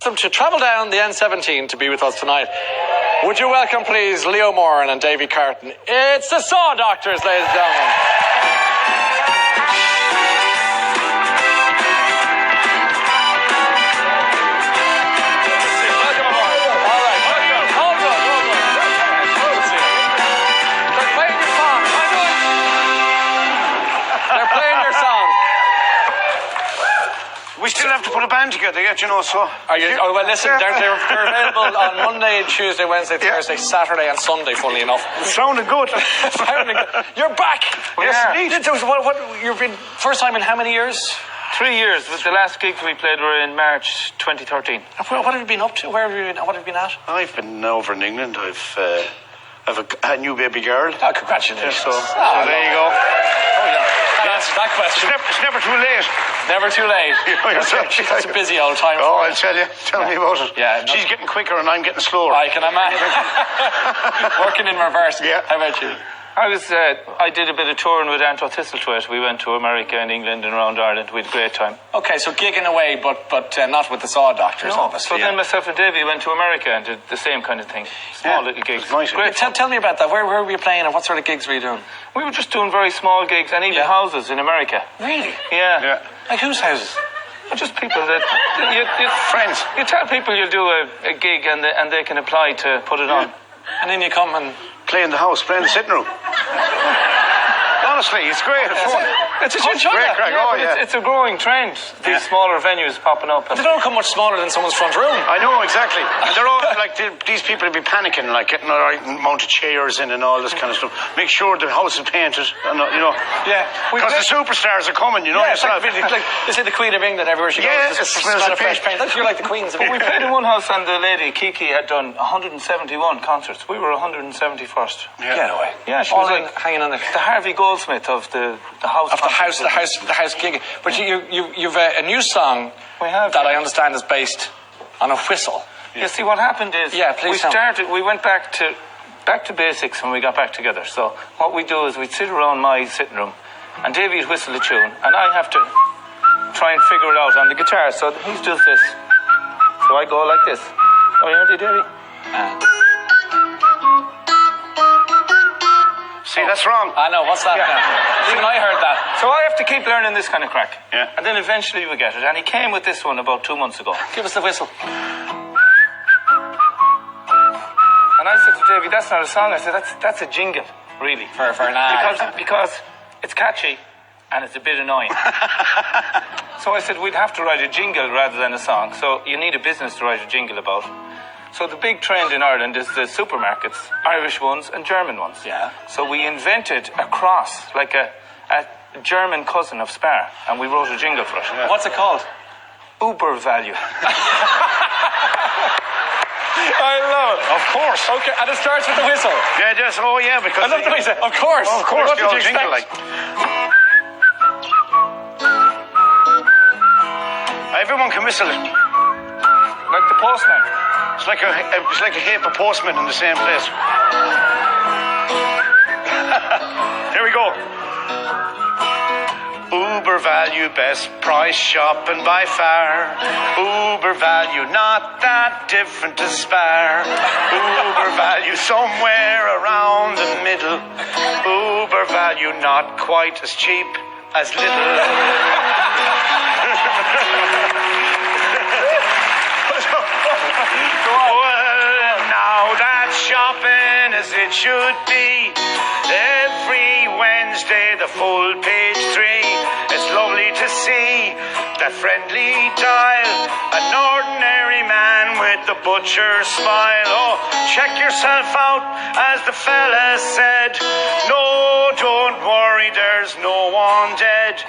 To travel down the N17 to be with us tonight. Would you welcome, please, Leo Moran and Davy Carton? It's the Saw Doctors, ladies and gentlemen. We still have to put a band together yet, you know, so... well, listen, they're available on Monday, Tuesday, Wednesday, Thursday, Saturday and Sunday, funnily enough. It sounded good. You're back! Yes, indeed. What, you've been first time in how many years? 3 years. The last gigs we played were in March 2013. What have you been up to? Where have you been? What have you been at? I've been over in England. I've a new baby girl. Oh, congratulations. So there you go. Oh, yeah. That answers that question. It's never too late. Never too late. She's a busy old time. Oh, I'll tell you. Tell me about it. Yeah, she's getting quicker and I'm getting slower. I can imagine. Working in reverse. Yeah. How about you? I did a bit of touring with Anto Thistlethwaite. We went to America and England and around Ireland. We had a great time. Okay, so gigging away, but not with the Saw Doctors, obviously. So then myself and Davey went to America and did the same kind of thing. Small little gigs. Nice. Great. Tell me about that. Where were you playing and what sort of gigs were you doing? We were just doing very small gigs and even houses in America. Really? Yeah. Like whose houses? Just people that... Friends. You tell people you'll do a gig and they can apply to put it on. And then you come and... Play in the house, play in the sitting room. Honestly, it's great. It's fun. It's a great crack. It's a growing trend. These smaller venues popping up. They don't come much smaller than someone's front room. I know, exactly. And they're all like, these people will be panicking, like getting the right amount of chairs in and all this kind of stuff. Make sure the house is painted, and, you know. Yeah. Because the superstars are coming, you know. Yeah, it's like they say the Queen of England everywhere she goes. Yeah, it smells of fresh paint. You're like the Queens of But we England. played in one house and the lady, Kiki, had done 171 concerts. We were 171st. Yeah. Get away. Yeah, she all was like hanging on the Harvey Goldsmith of the house. Of the house gig. But you've a new song we have that I understand is based on a whistle. You see, what happened is we went back to basics when we got back together. So what we do is we'd sit around my sitting room and Davey would whistle a tune and I have to try and figure it out on the guitar. So he does this. So I go like this. Oh, you ready, Davey? See, that's wrong. I know, what's that now? Even I heard that. So I have to keep learning this kind of crack. Yeah. And then eventually we get it. And he came with this one about 2 months ago. Give us the whistle. And I said to Davey, that's not a song. I said, that's a jingle, really. For an ad. Because it's catchy and it's a bit annoying. So I said, we'd have to write a jingle rather than a song. So you need a business to write a jingle about. So the big trend in Ireland is the supermarkets, Irish ones and German ones. Yeah. So we invented a cross, like a German cousin of Spar, and we wrote a jingle for it. Yeah. What's it called? Uber value. I love it. Of course. Okay, and it starts with the whistle. Yeah, just, because... I love the way you say, of course. Of course, what the did old you jingle, expect? Everyone can whistle it. Like the postman. It's like a heap of postmen in the same place. Here we go. Uber value, best price shopping by far. Uber value, not that different to Spar. Uber value, somewhere around the middle. Uber value, not quite as cheap as little. Well, now that shopping as it should be. Every Wednesday, the full page 3. It's lovely to see that friendly dial. An ordinary man with the butcher's smile. Oh, check yourself out, as the fella said. No, don't worry, there's no one dead.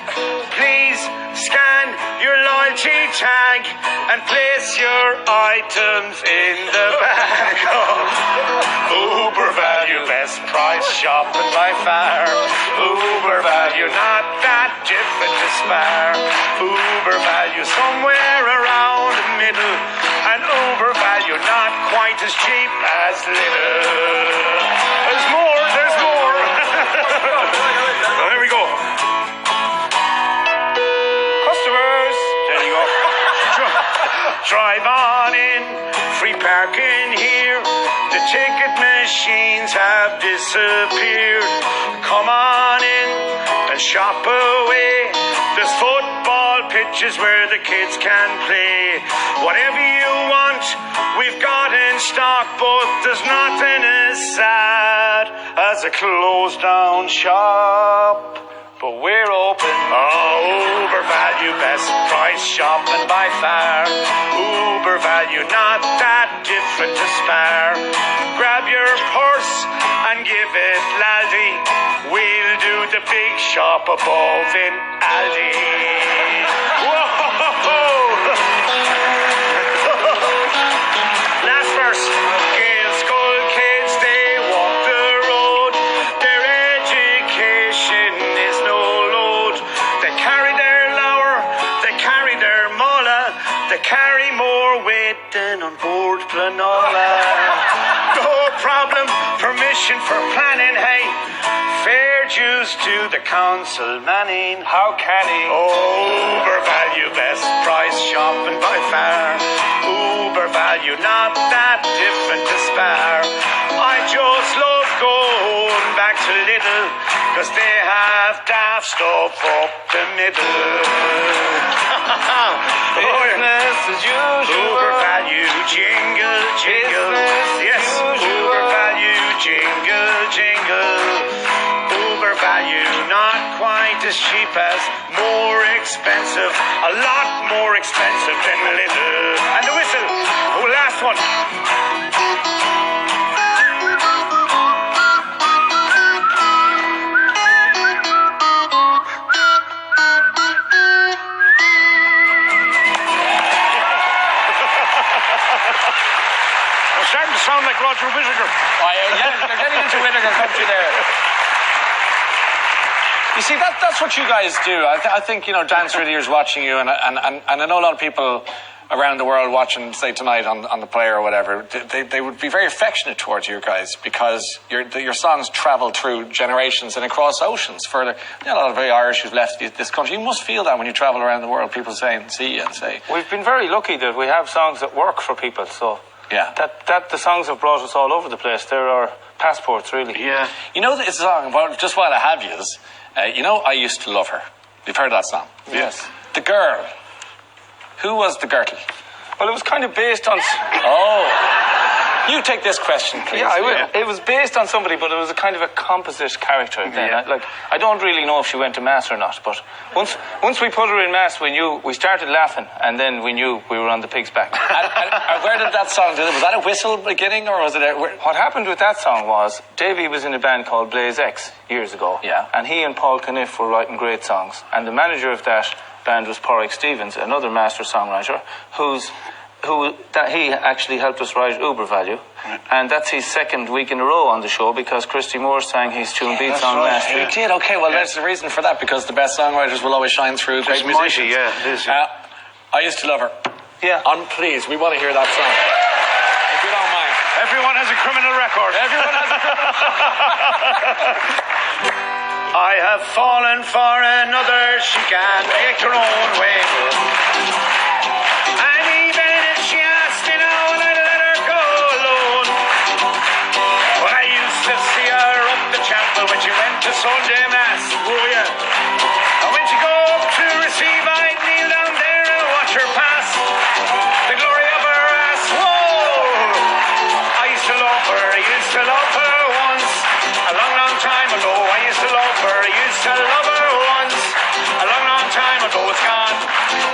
Please scan your loyalty tag and place your items in the bag. Oh, Uber value, best price shopping by far. Uber value, not that different to Spar. Uber value, somewhere around the middle. And Uber value, not quite as cheap as little. There's more. So here we go. Customers. There you go. Drive on in, free parking here. The ticket machines have disappeared. Come on in and shop away. There's football pitches where the kids can play. Whatever you want, we've got in stock, but there's nothing as sad as a closed down shop. But we're open. Oh, Uber value, best price shopping by far. Uber value, not that different to spare. Grab your purse and give it laldy. We'll do the big shop above in Aldi. Whoa! Last verse. Gale Skull kids, they walk the road. Their education is no load. They carry their lower, they carry their mola. They carry more weight than on board Planola. No problem, permission for planning, hey. Fair dues to the council manning. How can he? Uber value, best price shopping by far. Uber value, not that different to spare. I just love going back to Lidl, cause they have daft stuff up the middle. Business as usual. Uber value, jingle, jingle. Yes, Uber value, jingle, jingle. Uber value, not quite as cheap as more expensive. A lot more expensive than Lidl. And the whistle. Oh, last one. I'm starting to sound like Roger Whittaker. Yeah, they're getting into Whittaker country there. You see, that's what you guys do. I think, you know, dance radio's watching you, and I know a lot of people around the world watching, say, tonight on the play or whatever, they would be very affectionate towards you guys because your songs travel through generations and across oceans. For a lot of very Irish who've left this country, you must feel that when you travel around the world, people see you and say... We've been very lucky that we have songs that work for people, so... Yeah. That the songs have brought us all over the place. They're our passports, really. Yeah. You know this song, well, just while I have you, you know I Used to Love Her. You've heard that song? Yes. The girl. Who was the Gertie? Well, it was kind of based on... Oh. You take this question, please. Yeah, I will. Yeah. It was based on somebody, but it was a kind of a composite character. Then. Yeah. I don't really know if she went to mass or not, but once we put her in mass, we started laughing, and then we knew we were on the pig's back. and where did that song do? Was that a whistle beginning, or was it What happened with that song was, Davy was in a band called Blaze X years ago. Yeah. And he and Paul Caniff were writing great songs. And the manager of that band was Porrick Stevens, another master songwriter, that he actually helped us write Uber Value, and that's his second week in a row on the show because Christy Moore sang his tune Beats on last week. He did, okay, well there's the reason for that, because the best songwriters will always shine through great musicians. Yeah, it is. I Used to Love Her. Yeah. Please, we want to hear that song. If you don't mind. Everyone has a criminal record. Everyone has a criminal I have fallen for another, she can make her own way. And even if she asked me now, I'd let her go alone. Well, I used to see her up the chapel when she went to Sunday Mass. Oh, yeah. And when she go up to receive, I'd kneel down there and watch her pass. The glory of her ass, whoa! I used to love her, I used to love her once. A long, long time ago, I used to love her, I used to love her once. A long, long time ago, it's gone.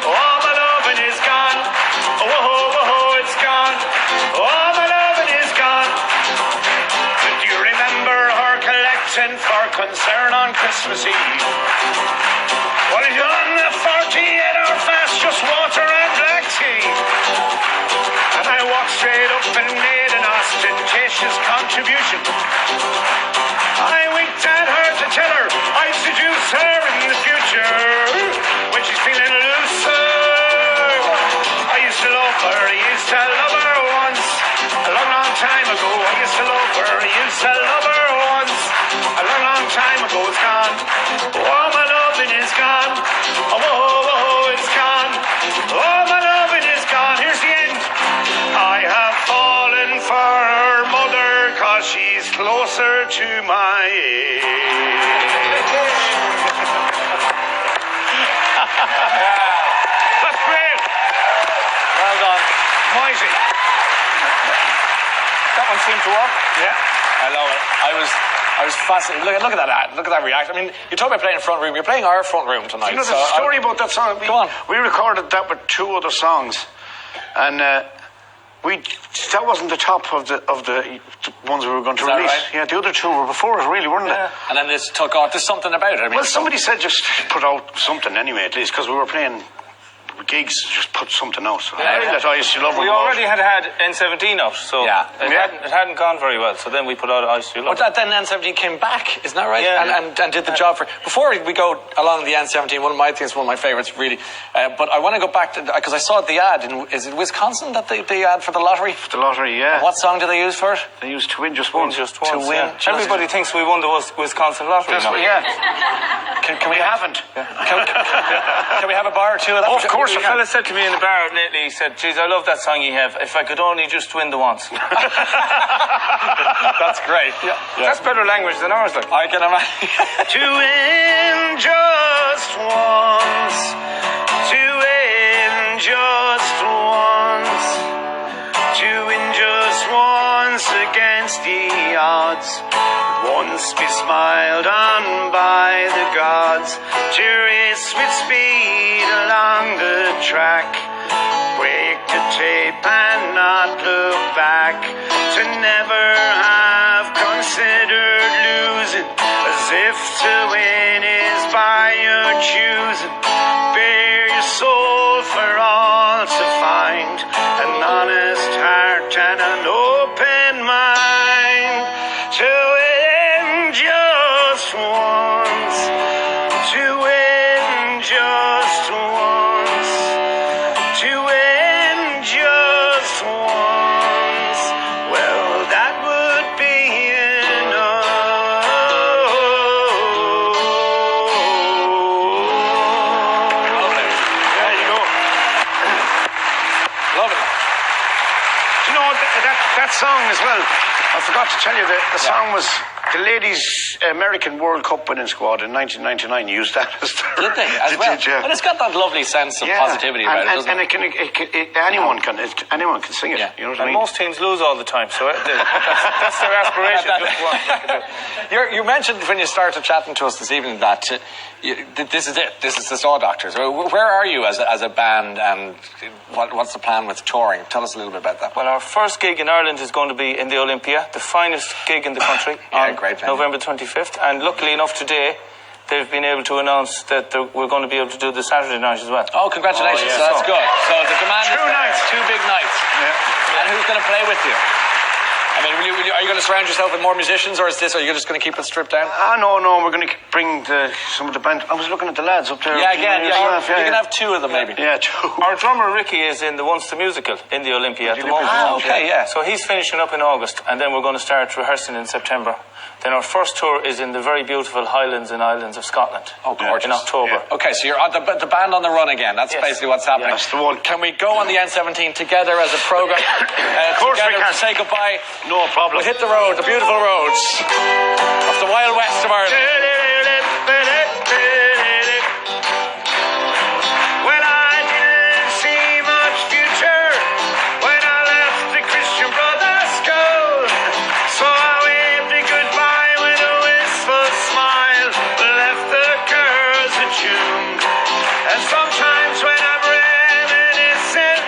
Oh, my loving is gone. Oh, oh, oh, it's gone. Oh, my loving is gone. But do you remember her collecting for concern on Christmas Eve? Well, if you're on the 48-hour fast, just water and black tea. And I walked straight up and made an ostentatious contribution. I winked at her to tell her I'd seduce her in the future when she's feeling looser. I used to love her, I used to love her once. A long, long time ago, I used to love her, I used to love her once. A long, long time ago, it's gone. Oh, my loving is gone. Oh, oh, oh, it's gone. Oh, my loving is gone. Here's the to my aid. That's great. Well done. Mighty. That one seemed to work. Yeah, I love it. I was fascinated. Look at that. Look at that reaction. I mean, you talk about playing front room. You're playing our front room tonight. You know the story about that song? Go on. We recorded that with 2 other songs, and that wasn't the top of the ones we were going to release. Right? Yeah, the other 2 were before it, really, weren't they? And then this took off. There's something about it. I mean, Well, somebody said just put out something anyway, at least, because we were playing gigs, just put something out. So I think that I Used to Love Her. We already had N17 out, so it hadn't gone very well. So then we put out I Used to Love Her. But then N17 came back, isn't that right? Yeah. And did the job for. Before we go along the N17, one of my favorites, really. But I want to go back to, because I saw the ad is it Wisconsin that the ad for the lottery? The lottery, yeah. And what song do they use for it? They used To Win Just Once. To win. Yeah. Everybody thinks we won the Wisconsin lottery. Yeah. Can we haven't. Can we have a bar or two of that? Oh, of course. A fella said to me in the bar lately, he said, "Geez, I love that song you have. If I could only just win the once." That's great. Yeah. That's better language than ours. Like. I can imagine. To win just once. To win just once. To win just once against the odds. Once be smiled on by the gods. To race with speed along the track. Break the tape and not look back. To never have considered losing. As if to win is by your choosing. Bare your soul for all to find. An honest heart and an open mind. To win just once. To win just once. To win just once. Well, that would be enough. There you go. Love it. Do you know that song as well? I forgot to tell you that the song was the ladies' American World Cup winning squad in 1999 used that as their... Did they? As well? Yeah. And it's got that lovely sense of positivity about it, doesn't it? Anyone can sing it. Yeah. You know what I mean? Most teams lose all the time, so that's their aspiration. You mentioned when you started chatting to us this evening that this is it. This is the Saw Doctors. Where are you as a band, and what's the plan with touring? Tell us a little bit about that. Well, our first gig in Ireland is going to be in the Olympia, the finest gig in the country, on great venue. November 25th. And luckily enough today, they've been able to announce that we're going to be able to do the Saturday night as well. Oh, congratulations. So that's good. So the demand is 2 nights. 2 big nights. Yeah. And who's going to play with you? I mean, are you going to surround yourself with more musicians, or are you just going to keep it stripped down? No, we're going to bring some of the band. I was looking at the lads up there. Yeah, again, you can have 2 of them, maybe. Yeah, 2. Our drummer Ricky is in the Once the Musical in the Olympia at the moment. Okay, yeah. So he's finishing up in August, and then we're going to start rehearsing in September. Then our first tour is in the very beautiful Highlands and Islands of Scotland. Oh, gorgeous. In October. Yeah. Okay, so you're on the band on the run again. That's basically what's happening. Yes, the one. Can we go on the N17 together as a program? Of course we can. Say goodbye. No problem. We'll hit the road, the beautiful roads of the wild west of Ireland. Well, I didn't see much future when I left the Christian Brothers School. So I waved a goodbye with a wistful smile, left the curls attuned. And sometimes when I'm reminiscing,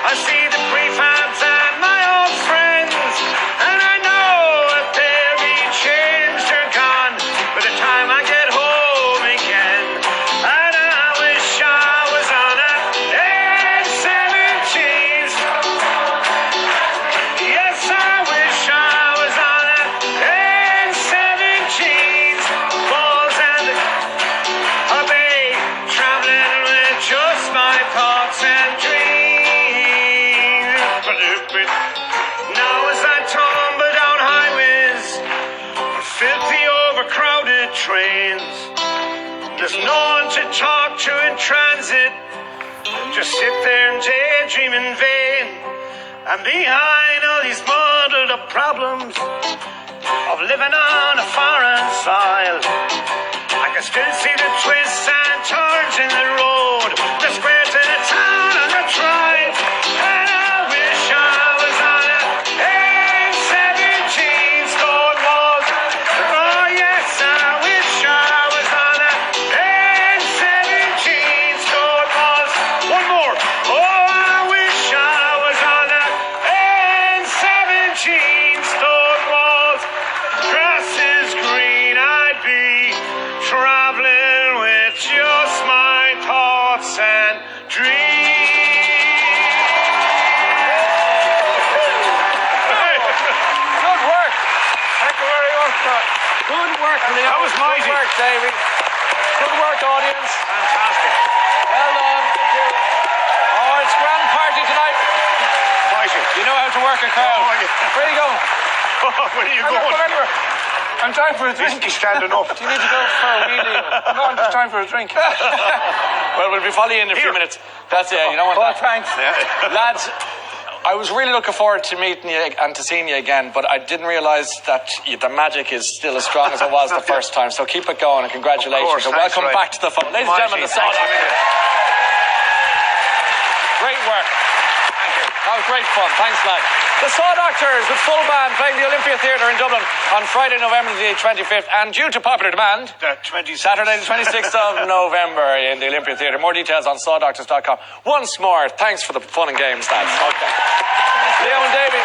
I see the prefabs and my old friends, and I know that they'll be changed or gone by the time I get home again. And I wish I was on a N17. Yes, I wish I was on a N17. Balls and a bay, traveling with just my thoughts and dreams. Now as I tumble down highways, filthy overcrowded trains, there's no one to talk to in transit. Just sit there and daydream in vain. And behind all these muddled up problems, of living on a foreign soil. I can still see the twists and turns in the road, the square to the town and the drive. And I wish I was on a 17 stone walls. Oh yes, I wish I was on a 17 stone walls. One more. Oh, I wish I was on a 17 stone walls. Grass is green, I'd be traveling with just my thoughts and dreams. Good work. Thank you very much. Good work, Leo. That was mighty. Good work, Davy. Good work, audience. Fantastic. Well done. Thank you. Oh, it's grand party tonight. Mighty. You know how to work a crowd. Oh, yeah. Where are you going? Where are you I'm not going? going anywhere. I'm trying for a drink. He's standing up. Do you need to go for a wheelie? No, I'm just trying for a drink. Well, we'll be following in a few minutes. That's it. You don't want that. Thanks. Lads, I was really looking forward to meeting you and to seeing you again, but I didn't realise that the magic is still as strong as it was the first time. So keep it going and congratulations. Of course, and welcome thanks, back to the phone. Ladies and gentlemen, the Saw Thanks a Doctors. million. Great work. Thank you. That was great fun. Thanks, lad. The Saw Doctors with full band playing the Olympia Theatre in Dublin on Friday, November the 25th, and due to popular demand, Saturday the 26th of November in the Olympia Theatre. More details on sawdoctors.com. Once more, thanks for the fun and games, lads. Okay. Leo and Davy.